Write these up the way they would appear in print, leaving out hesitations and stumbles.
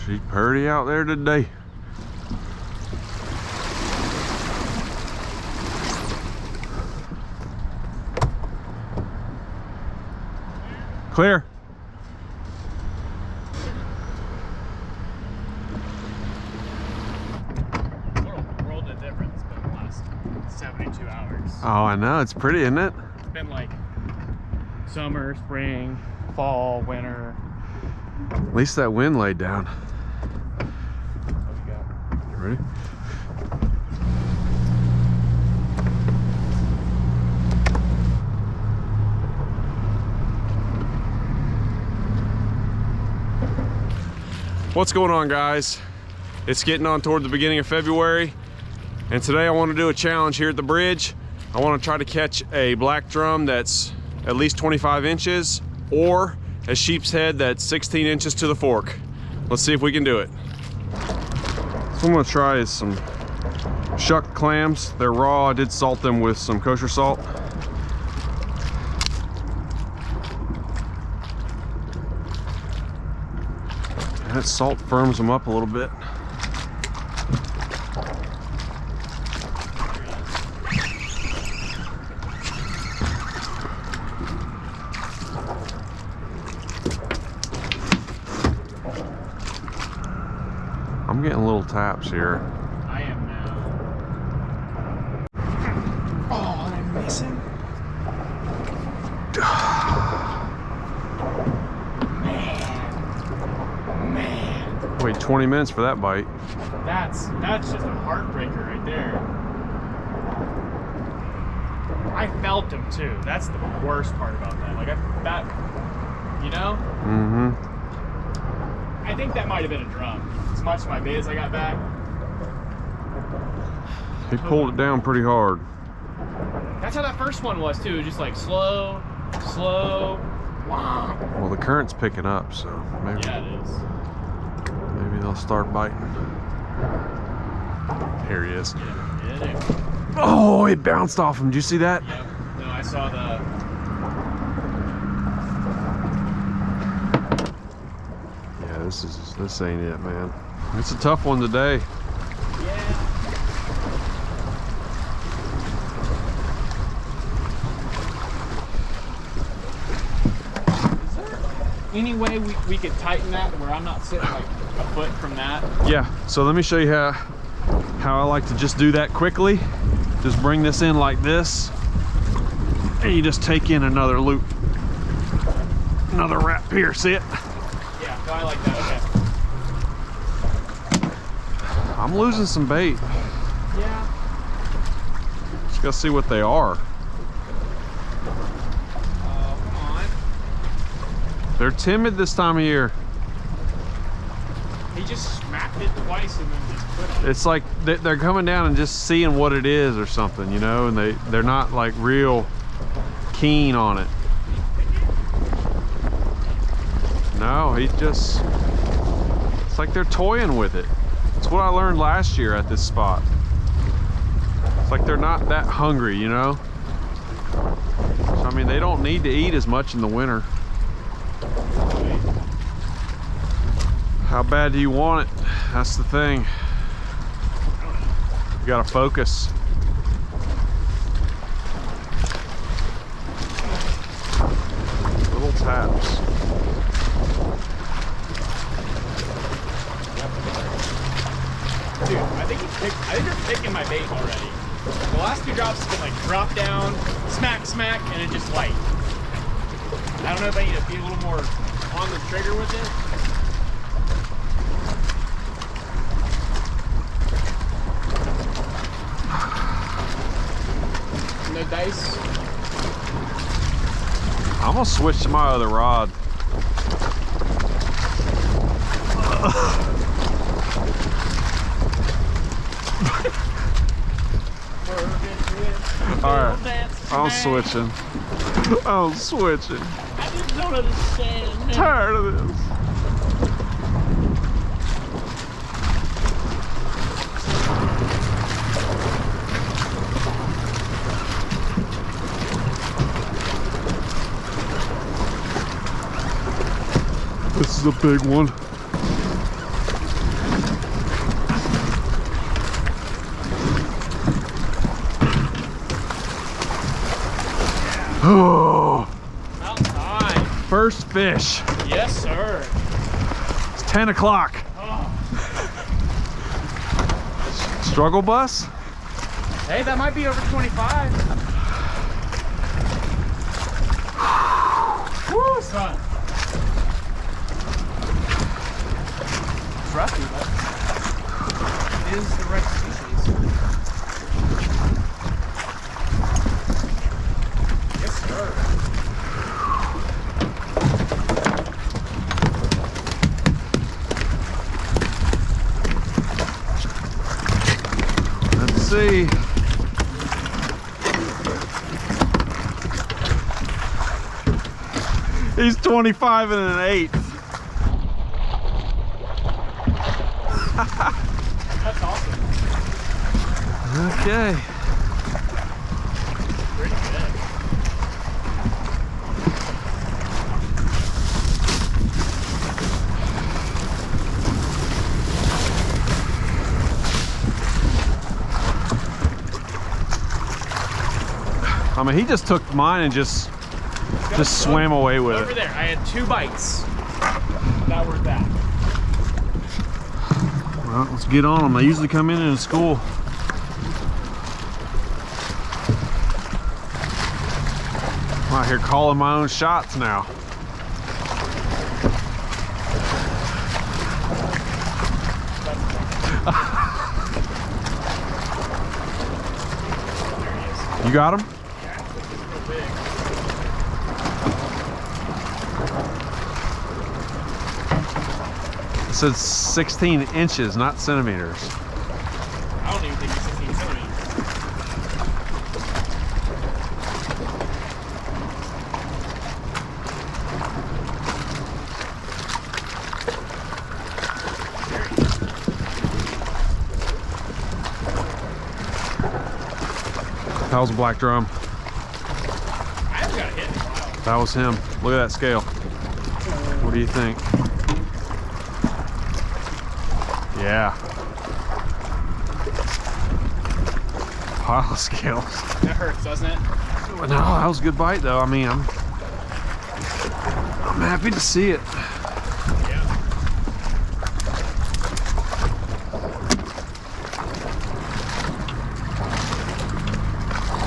She's pretty out there today. Clear. What a world of difference in the last 72 hours. Oh, I know. It's pretty, isn't it? It's been like summer, spring, fall, winter. At least that wind laid down. What we got? You ready? What's going on, guys? It's getting on toward the beginning of February, and today I want to do a challenge here at the bridge. I want to try to catch a black drum that's at least 25 inches or a sheep's head that's 16 inches to the fork. Let's see if we can do it. So what I'm going to try is some shuck clams. They're raw. I did salt them with some kosher salt. That salt firms them up a little bit. I'm getting little taps here. I am now. Oh, I'm missing. Man. Wait 20 minutes for that bite. That's just a heartbreaker right there. I felt him too. That's the worst part about that. Like that, you know? Mm-hmm. I think that might have been a drum. As much of my bait as I got back. He pulled it down pretty hard. That's how that first one was too. Just like slow, slow. Wow. Well, the current's picking up, so maybe, Yeah, it is. maybe they'll start biting. Here he is. Yeah, it is. Oh, it bounced off him. Did you see that? Yep. No, I saw the. Yeah, this ain't it, man. It's a tough one today. Yeah. Is there any way we could tighten that where I'm not sitting like a foot from that? Yeah, so let me show you how I like to just do that quickly. Just bring this in like this, and you just take in another loop. Another wrap here, see it? Yeah, no, I like that. Okay. I'm losing some bait. Yeah. Just gotta see what they are. Come on. They're timid this time of year. He just smacked it twice and then just put it. It's like they're coming down and just seeing what it is or something, you know, and they're not like real keen on it. No, he just, it's like they're toying with it. It's what I learned last year at this spot. It's like they're not that hungry, you know? So, I mean, they don't need to eat as much in the winter. How bad do you want it? That's the thing. You gotta focus. Little taps. Dude, I think they're picking my bait already. The last two drops have been like drop down, smack, smack, and it just light. I don't know if I need to be a little more on the trigger with it. No dice. I'm gonna switch to my other rod. Alright, I'm switching. I'm switching. I just don't understand. I'm tired of this. This is a big one. Oh, About time. first fish. Yes, sir. It's 10 o'clock. Oh. Struggle bus? Hey, that might be over 25. Woo, son. It's rusty, but it is the right species. Yes, sir. Let's see. He's 25 and an 8. That's awesome. Okay. Pretty good. I mean, he just took mine and just swam away with Over it. there, I had 2 bites. That were that. Well, let's get on them. They usually come in school. I'm out here calling my own shots now. You got him? It says 16 inches, not centimeters. I don't even think it's 16 centimeters. That was a black drum. I haven't got a hit in a while. That was him. Look at that scale. What do you think? Yeah. Pile of scales. That hurts, doesn't it? No, that was a good bite though. I mean, I'm happy to see it. Yeah.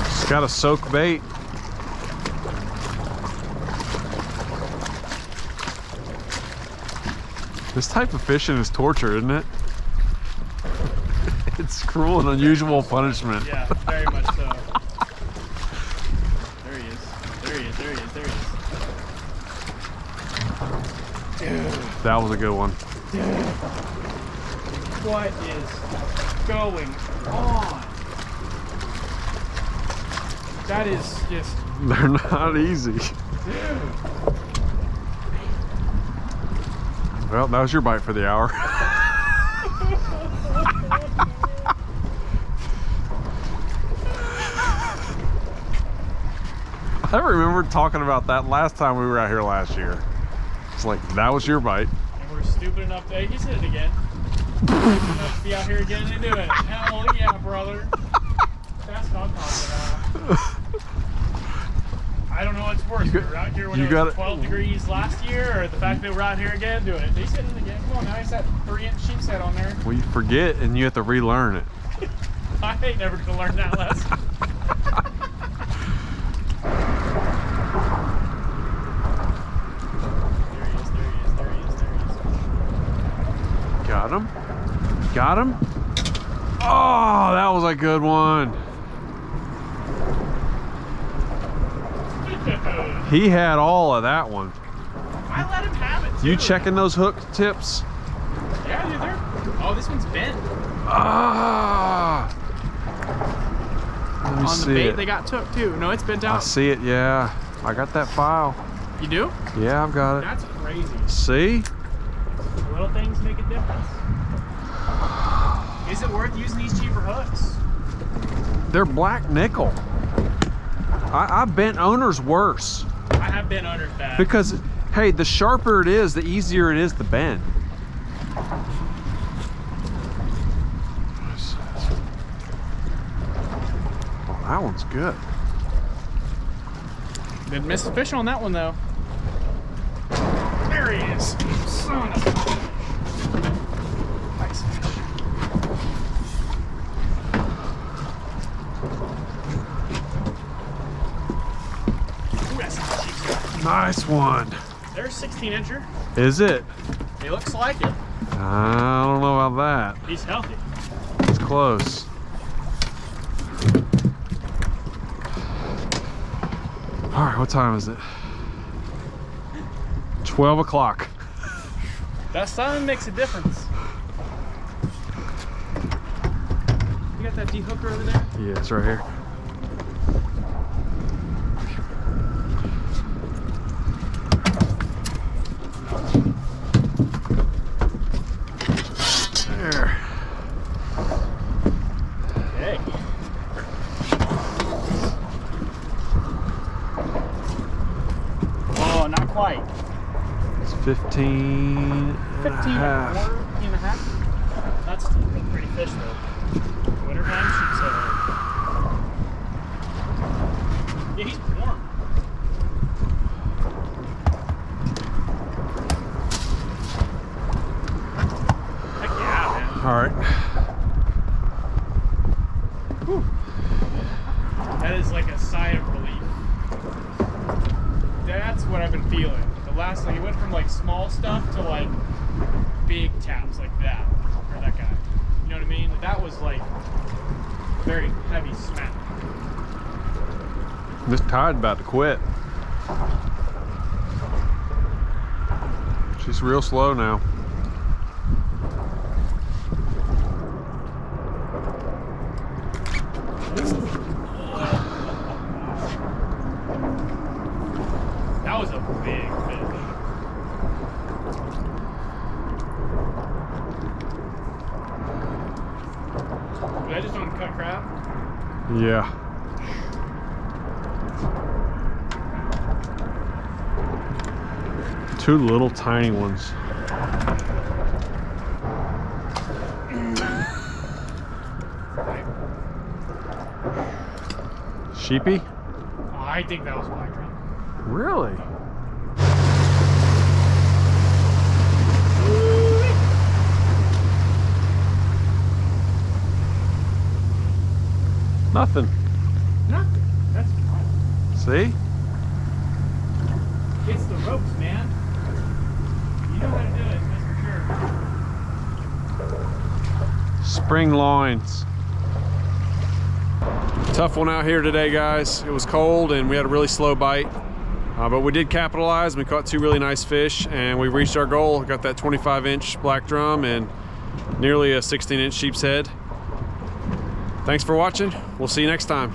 Just gotta soak bait. This type of fishing is torture, isn't it? It's cruel and unusual punishment. Yeah, very much so. There he is. There he is. There he is. There he is. Dude. That was a good one. Dude. What is going on? That is just... They're not easy. Dude. Well, that was your bite for the hour. I remember talking about that last time we were out here last year. It's like, that was your bite. And we're stupid enough to... Hey, he said it again. Stupid enough to be out here again and doing it. Hell yeah, brother. That's what I'm talking about. I don't know what's worse. We were out here when it was 12 degrees last year, or the fact that we're out here again doing it. He's hitting it again. Come on, now he's that 3-inch sheepshead on there. Well, you forget and you have to relearn it. I ain't never gonna learn that lesson. Got him. Got him. Oh, that was a good one. He had all of that one. I let him have it too. You checking those hook tips? Yeah, dude, they're... Oh, this one's bent. Ah. Let me On see the bait it. they got took too. No, it's bent out. I see it, yeah. I got that file. You do? Yeah, I've got it. That's crazy. See? Little things make a difference. Is it worth using these cheaper hooks? They're black nickel. I bent owners worse. I have been owners bad. Because, hey, the sharper it is, the easier it is to bend. Oh, that one's good. Didn't miss the fish on that one though. There he is. Son of a nice fish. Ooh, that's a cheap. Nice one. There's 16-incher. Is it? He looks like it. I don't know about that. He's healthy. It's close. All right, what time is it? 12 o'clock. That sun makes a difference. You got that de-hooker over there? Yeah, it's right here. There. Okay. Oh, not quite. It's 15 and a 15 half. and a half. That's still a pretty fish though. Wintertime sheepshead. Yeah, he's warm. Heck yeah, man. All right. Whew. That is like a sigh of relief. That's what I've been feeling. The last, like, it went from like small stuff to like big taps like that, or that guy. You know what I mean? That was like very heavy smack. This tide's about to quit. She's real slow now. That was a big fish. Did I just uncut crab? Yeah. Two little tiny ones. Sheepy? Oh, I think that was black drum. Really? Nothing. Nothing. That's fine. See? It's the ropes, man. You know how to do it, that's for sure. Spring lines. Tough one out here today, guys. It was cold and we had a really slow bite. But we did capitalize. We caught two really nice fish and we reached our goal. Got that 25-inch black drum and nearly a 16-inch sheep's head. Thanks for watching. We'll see you next time.